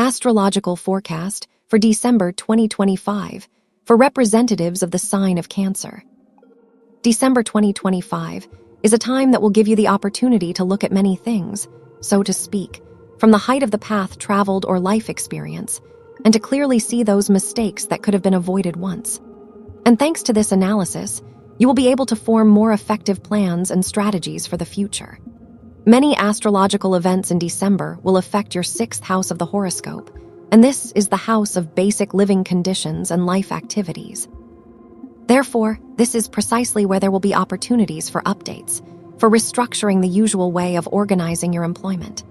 astrological forecast for December 2025 for representatives of the sign of Cancer. December 2025 is a time that will give you the opportunity to look at many things, so to speak, from the height of the path traveled or life experience, and to clearly see those mistakes that could have been avoided once. And thanks to this analysis, you will be able to form more effective plans and strategies for the future. Many astrological events in December will affect your 6th house of the horoscope, and this is the house of basic living conditions and life activities. Therefore, this is precisely where there will be opportunities for updates, for restructuring the usual way of organizing your employment.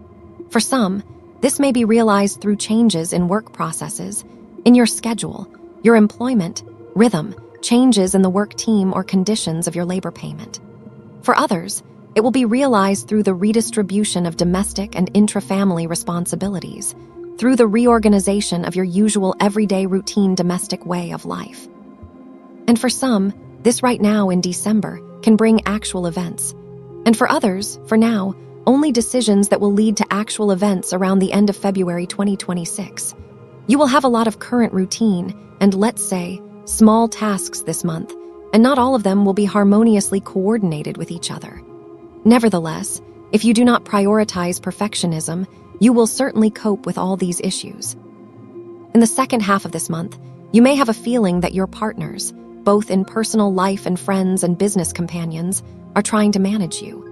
For some, this may be realized through changes in work processes, in your schedule, your employment, rhythm, changes in the work team or conditions of your labor payment. For others, it will be realized through the redistribution of domestic and intra-family responsibilities, through the reorganization of your usual everyday routine domestic way of life. And for some, this right now in December can bring actual events. And for others, for now, only decisions that will lead to actual events around the end of February 2026. You will have a lot of current routine and, let's say, small tasks this month, and not all of them will be harmoniously coordinated with each other. Nevertheless, if you do not prioritize perfectionism, you will certainly cope with all these issues. In the second half of this month, you may have a feeling that your partners, both in personal life and friends and business companions, are trying to manage you.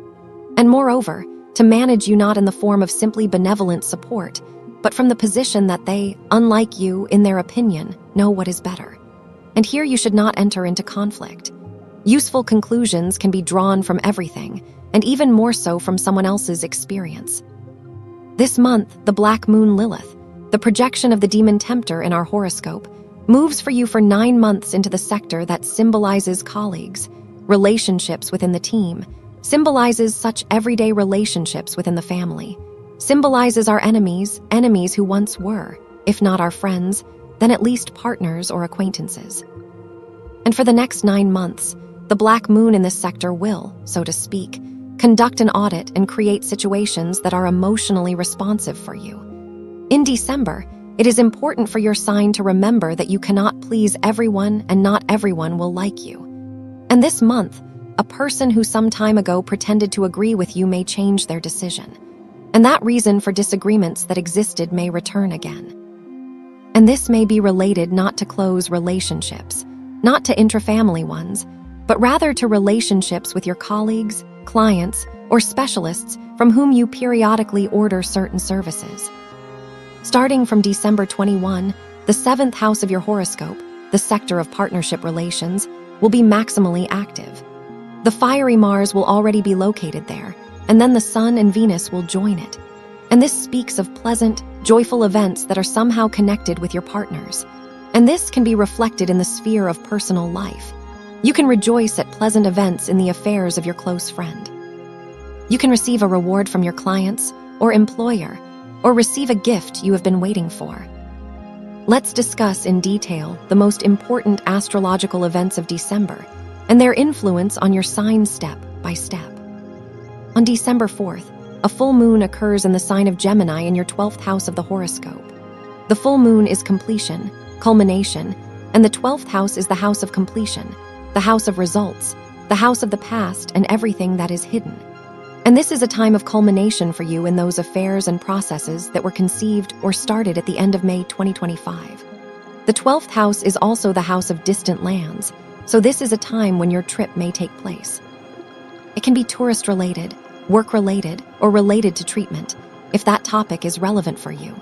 And moreover, to manage you not in the form of simply benevolent support, but from the position that they, unlike you, in their opinion, know what is better. And here you should not enter into conflict. Useful conclusions can be drawn from everything, and even more so from someone else's experience. This month, the Black Moon Lilith, the projection of the demon tempter in our horoscope, moves for you for 9 months into the sector that symbolizes colleagues, relationships within the team, symbolizes such everyday relationships within the family, symbolizes our enemies, enemies who once were, if not our friends, then at least partners or acquaintances. And for the next 9 months, the Black Moon in this sector will, so to speak, conduct an audit and create situations that are emotionally responsive for you. In December, it is important for your sign to remember that you cannot please everyone and not everyone will like you. And this month, a person who some time ago pretended to agree with you may change their decision. And that reason for disagreements that existed may return again. And this may be related not to close relationships, not to intrafamily ones, but rather to relationships with your colleagues, clients, or specialists from whom you periodically order certain services. Starting from December 21, the 7th house of your horoscope, the sector of partnership relations, will be maximally active. The fiery Mars will already be located there, and then the Sun and Venus will join it. And this speaks of pleasant, joyful events that are somehow connected with your partners. And this can be reflected in the sphere of personal life. You can rejoice at pleasant events in the affairs of your close friend. You can receive a reward from your clients or employer, or receive a gift you have been waiting for. Let's discuss in detail the most important astrological events of December and their influence on your sign step by step. On December 4th, a full moon occurs in the sign of Gemini in your 12th house of the horoscope. The full moon is completion, culmination, and the 12th house is the house of completion, the house of results, the house of the past and everything that is hidden. And this is a time of culmination for you in those affairs and processes that were conceived or started at the end of May 2025. The 12th house is also the house of distant lands, so this is a time when your trip may take place. It can be tourist-related, work-related, or related to treatment, if that topic is relevant for you.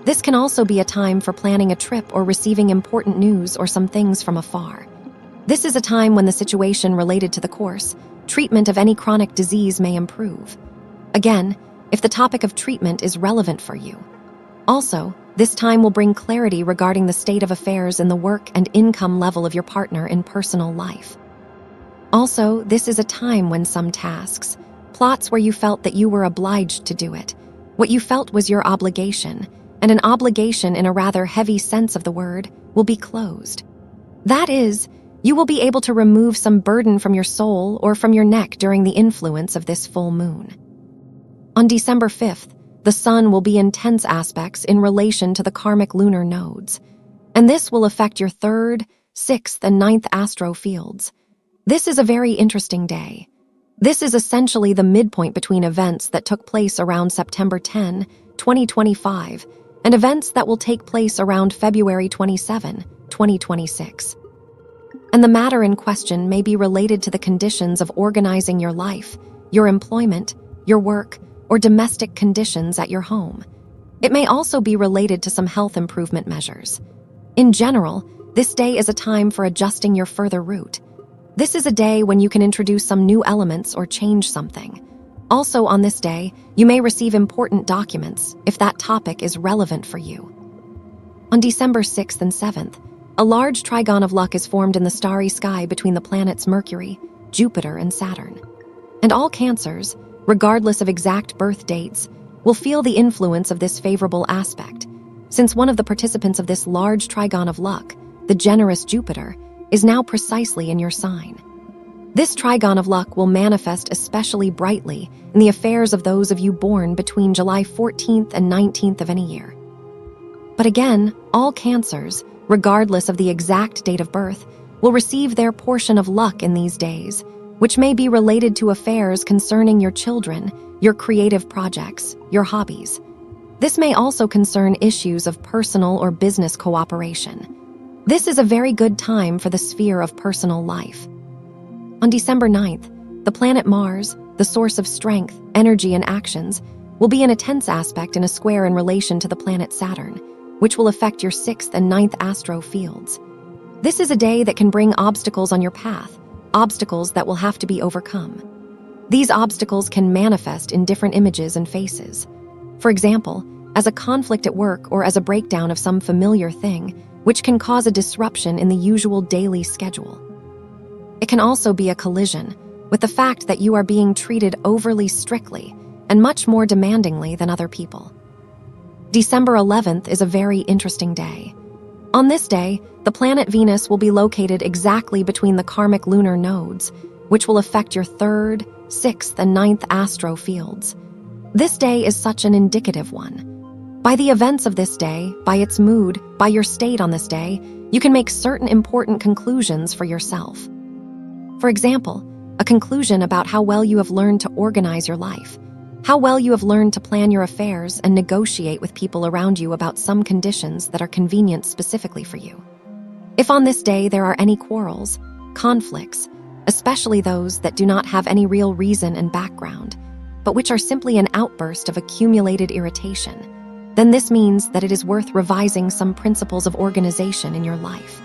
This can also be a time for planning a trip or receiving important news or some things from afar. This is a time when the situation related to the course, treatment of any chronic disease may improve. Again, if the topic of treatment is relevant for you. Also, this time will bring clarity regarding the state of affairs in the work and income level of your partner in personal life. Also, this is a time when some tasks, plots where you felt that you were obliged to do it, what you felt was your obligation, and an obligation in a rather heavy sense of the word, will be closed. That is, you will be able to remove some burden from your soul or from your neck during the influence of this full moon. On December 5th, the sun will be in tense aspects in relation to the karmic lunar nodes, and this will affect your 3rd, 6th, and 9th astro fields. This is a very interesting day. This is essentially the midpoint between events that took place around September 10, 2025, and events that will take place around February 27, 2026. And the matter in question may be related to the conditions of organizing your life, your employment, your work, or domestic conditions at your home. It may also be related to some health improvement measures. In general, this day is a time for adjusting your further route. This is a day when you can introduce some new elements or change something. Also on this day, you may receive important documents if that topic is relevant for you. On December 6th and 7th, a large trigon of luck is formed in the starry sky between the planets Mercury, Jupiter, and Saturn. And all Cancers, regardless of exact birth dates, will feel the influence of this favorable aspect, since one of the participants of this large trigon of luck, the generous Jupiter, is now precisely in your sign. This trigon of luck will manifest especially brightly in the affairs of those of you born between July 14th and 19th of any year. But again, all Cancers, regardless of the exact date of birth, will receive their portion of luck in these days, which may be related to affairs concerning your children, your creative projects, your hobbies. This may also concern issues of personal or business cooperation. This is a very good time for the sphere of personal life. On December 9th, the planet Mars, the source of strength, energy, and actions, will be in a tense aspect in a square in relation to the planet Saturn, which will affect your 6th and 9th astro fields. This is a day that can bring obstacles on your path, obstacles that will have to be overcome. These obstacles can manifest in different images and faces. For example, as a conflict at work or as a breakdown of some familiar thing, which can cause a disruption in the usual daily schedule. It can also be a collision with the fact that you are being treated overly strictly and much more demandingly than other people. December 11th is a very interesting day. On this day, the planet Venus will be located exactly between the karmic lunar nodes, which will affect your 3rd, 6th, and 9th astro fields. This day is such an indicative one. By the events of this day, by its mood, by your state on this day, you can make certain important conclusions for yourself. For example, a conclusion about how well you have learned to organize your life, how well you have learned to plan your affairs and negotiate with people around you about some conditions that are convenient specifically for you. If on this day there are any quarrels, conflicts, especially those that do not have any real reason and background, but which are simply an outburst of accumulated irritation, then this means that it is worth revising some principles of organization in your life.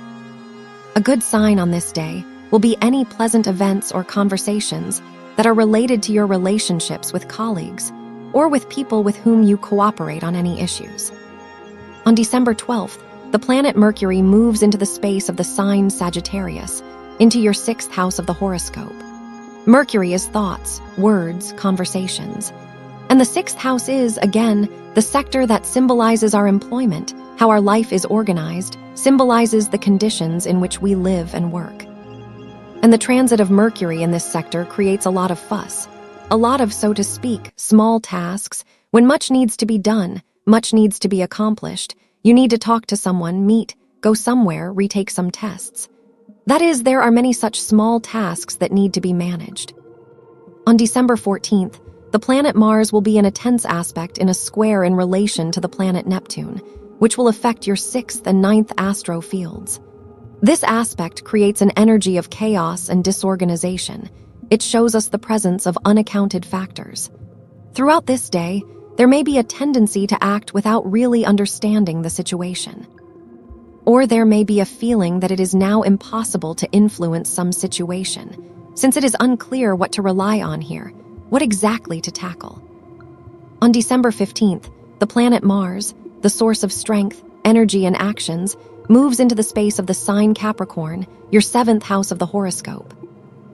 A good sign on this day will be any pleasant events or conversations that are related to your relationships with colleagues or with people with whom you cooperate on any issues. On December 12th, the planet Mercury moves into the space of the sign Sagittarius, into your 6th house of the horoscope. Mercury is thoughts, words, conversations. And the 6th house is, again, the sector that symbolizes our employment, how our life is organized, symbolizes the conditions in which we live and work. And the transit of Mercury in this sector creates a lot of fuss, a lot of, so to speak, small tasks, when much needs to be done, much needs to be accomplished. You need to talk to someone, meet, go somewhere, retake some tests. That is, there are many such small tasks that need to be managed. On December 14th, the planet Mars will be in a tense aspect in a square in relation to the planet Neptune, which will affect your 6th and 9th astro fields. This aspect creates an energy of chaos and disorganization. It shows us the presence of unaccounted factors. Throughout this day, there may be a tendency to act without really understanding the situation. Or there may be a feeling that it is now impossible to influence some situation, since it is unclear what to rely on here, what exactly to tackle. On December 15th, the planet Mars, the source of strength, energy, and actions, moves into the space of the sign Capricorn, your 7th house of the horoscope.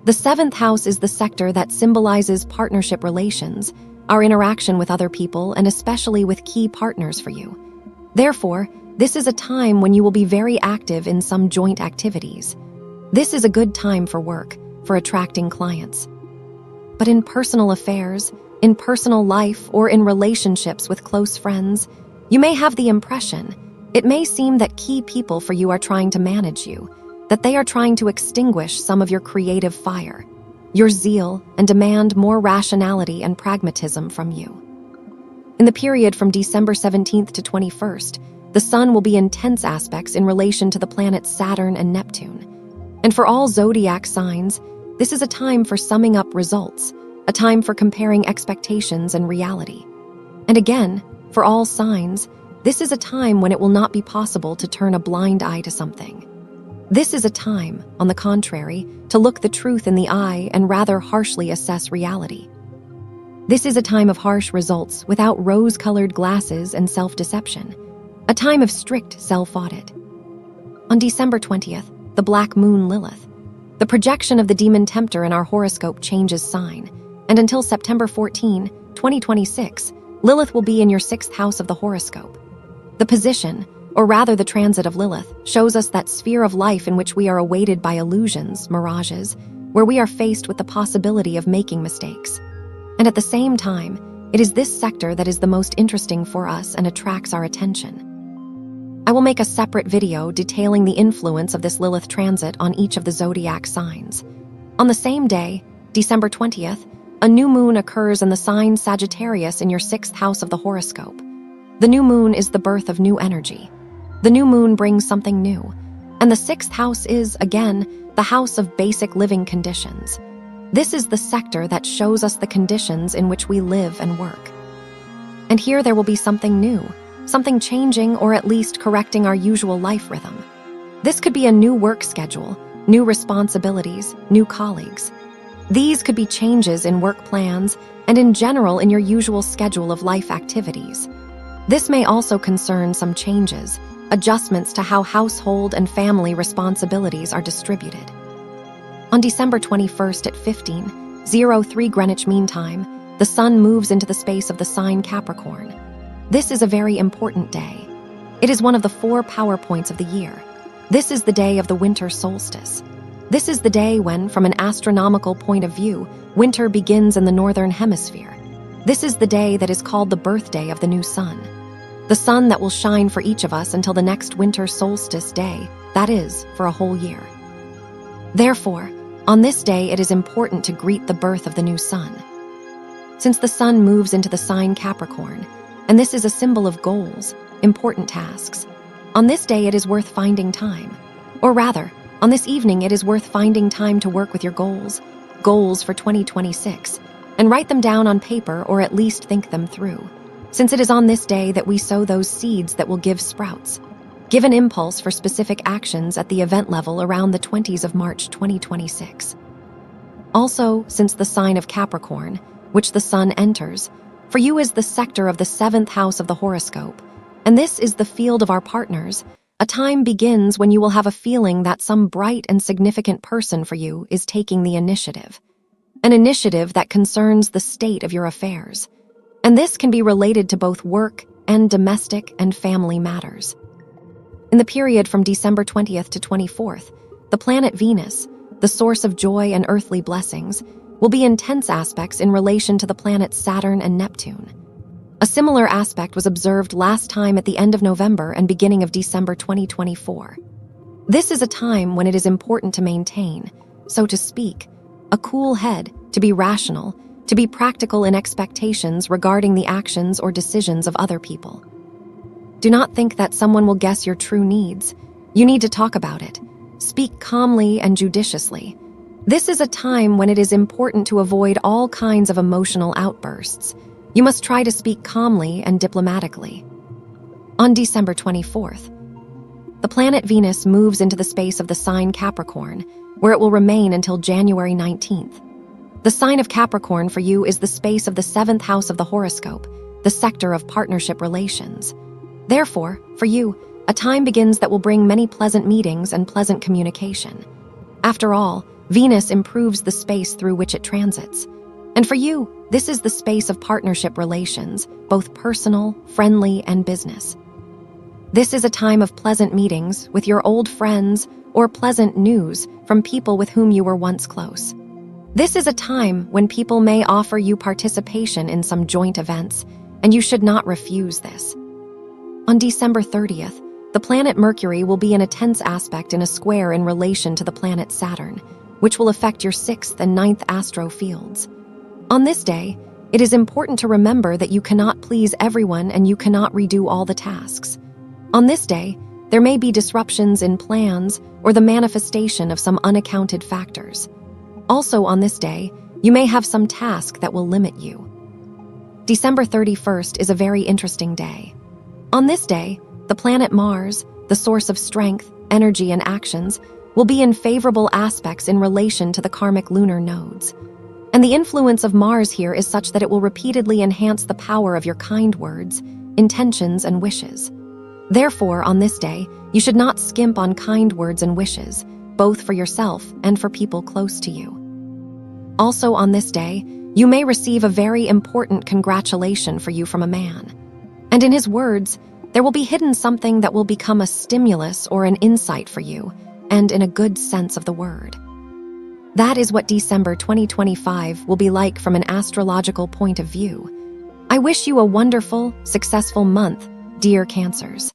The 7th house is the sector that symbolizes partnership relations, our interaction with other people, and especially with key partners for you. Therefore, this is a time when you will be very active in some joint activities. This is a good time for work, for attracting clients. But in personal affairs, in personal life, or in relationships with close friends, you may have the impression, it may seem that key people for you are trying to manage you, that they are trying to extinguish some of your creative fire, your zeal, and demand more rationality and pragmatism from you. In the period from December 17th to 21st, the Sun will be in tense aspects in relation to the planets Saturn and Neptune. And for all zodiac signs, this is a time for summing up results, a time for comparing expectations and reality. And again, for all signs, this is a time when it will not be possible to turn a blind eye to something. This is a time, on the contrary, to look the truth in the eye and rather harshly assess reality. This is a time of harsh results without rose-colored glasses and self-deception, a time of strict self-audit. On December 20th, the Black Moon Lilith, the projection of the demon tempter in our horoscope changes sign, and until September 14, 2026, Lilith will be in your 6th house of the horoscope. The position, or rather the transit of Lilith, shows us that sphere of life in which we are awaited by illusions, mirages, where we are faced with the possibility of making mistakes. And at the same time, it is this sector that is the most interesting for us and attracts our attention. I will make a separate video detailing the influence of this Lilith transit on each of the zodiac signs. On the same day, December 20th, a new moon occurs in the sign Sagittarius in your 6th house of the horoscope. The new moon is the birth of new energy. The new moon brings something new. And the 6th house is, again, the house of basic living conditions. This is the sector that shows us the conditions in which we live and work. And here there will be something new, something changing or at least correcting our usual life rhythm. This could be a new work schedule, new responsibilities, new colleagues. These could be changes in work plans and in general in your usual schedule of life activities. This may also concern some changes, adjustments to how household and family responsibilities are distributed. On December 21st at 15:03 Greenwich Mean Time, the Sun moves into the space of the sign Capricorn. This is a very important day. It is one of the 4 power points of the year. This is the day of the winter solstice. This is the day when, from an astronomical point of view, winter begins in the northern hemisphere. This is the day that is called the birthday of the new sun. The sun that will shine for each of us until the next winter solstice day, that is, for a whole year. Therefore, on this day it is important to greet the birth of the new sun. Since the sun moves into the sign Capricorn, and this is a symbol of goals, important tasks, on this day it is worth finding time. Or rather, on this evening it is worth finding time to work with your goals for 2026, and write them down on paper or at least think them through. Since it is on this day that we sow those seeds that will give sprouts. Give an impulse for specific actions at the event level around the 20s of March 2026. Also, since the sign of Capricorn, which the sun enters, for you is the sector of the 7th house of the horoscope, and this is the field of our partners, a time begins when you will have a feeling that some bright and significant person for you is taking the initiative. An initiative that concerns the state of your affairs. And this can be related to both work and domestic and family matters. In the period from December 20th to 24th, the planet Venus, the source of joy and earthly blessings, will be in tense aspects in relation to the planets Saturn and Neptune. A similar aspect was observed last time at the end of November and beginning of December 2024. This is a time when it is important to maintain, so to speak, a cool head, to be rational, to be practical in expectations regarding the actions or decisions of other people. Do not think that someone will guess your true needs. You need to talk about it. Speak calmly and judiciously. This is a time when it is important to avoid all kinds of emotional outbursts. You must try to speak calmly and diplomatically. On December 24th, the planet Venus moves into the space of the sign Capricorn, where it will remain until January 19th. The sign of Capricorn for you is the space of the 7th house of the horoscope, the sector of partnership relations. Therefore, for you, a time begins that will bring many pleasant meetings and pleasant communication. After all, Venus improves the space through which it transits. And for you, this is the space of partnership relations, both personal, friendly, and business. This is a time of pleasant meetings with your old friends or pleasant news from people with whom you were once close. This is a time when people may offer you participation in some joint events, and you should not refuse this. On December 30th, the planet Mercury will be in a tense aspect in a square in relation to the planet Saturn, which will affect your 6th and 9th astro fields. On this day, it is important to remember that you cannot please everyone and you cannot redo all the tasks. On this day, there may be disruptions in plans or the manifestation of some unaccounted factors. Also on this day, you may have some task that will limit you. December 31st is a very interesting day. On this day, the planet Mars, the source of strength, energy, and actions, will be in favorable aspects in relation to the karmic lunar nodes. And the influence of Mars here is such that it will repeatedly enhance the power of your kind words, intentions, and wishes. Therefore, on this day, you should not skimp on kind words and wishes, both for yourself and for people close to you. Also on this day, you may receive a very important congratulation for you from a man. And in his words, there will be hidden something that will become a stimulus or an insight for you, and in a good sense of the word. That is what December 2025 will be like from an astrological point of view. I wish you a wonderful, successful month, dear Cancers.